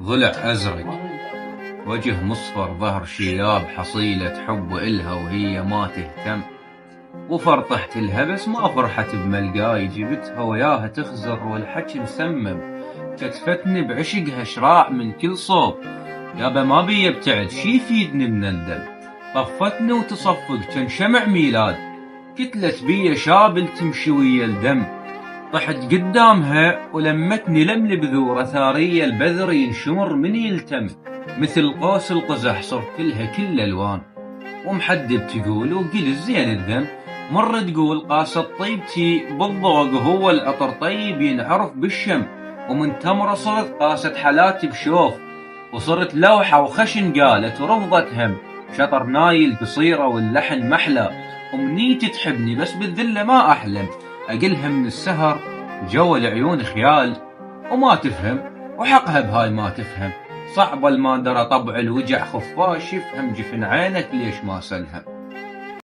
ضلع أزرق، وجه مصفر، ظهر شياب، حصيلة حب إلها وهي ما تهتم. وفرطحت لها بس ما فرحت بملقاي، جبتها وياها تخزر والحكي مسمم. كتفتني بعشقها شراع من كل صوب، يابا ما بي ابتعد شي يفيدني من الندم. طفتني وتصفق كان شمع ميلاد، كتلت بي شابل تمشي ويا الدم. طحت قدامها ولمتني لمل بذورة ثارية، البذر ينشمر من يلتم. مثل قوس القزح صرت لها كل الوان، ومحدب تقول وقل زين الذم. مرة تقول قاسة طيبتي بالضوق، وهو العطر طيب ينعرف بالشم. ومن تمرة صرت قاسة حالاتي بشوف، وصرت لوحة وخشن قالت ورفضت هم. شطر نايل قصيرة واللحن محلى، أمنيتي تحبني بس بالذلة ما أحلم. أقلها من السهر جو العيون خيال، وما تفهم وحقها بهاي ما تفهم. صعب الما درى طبع الوجع خفاش، يفهم جفن عينك ليش ما سلهم.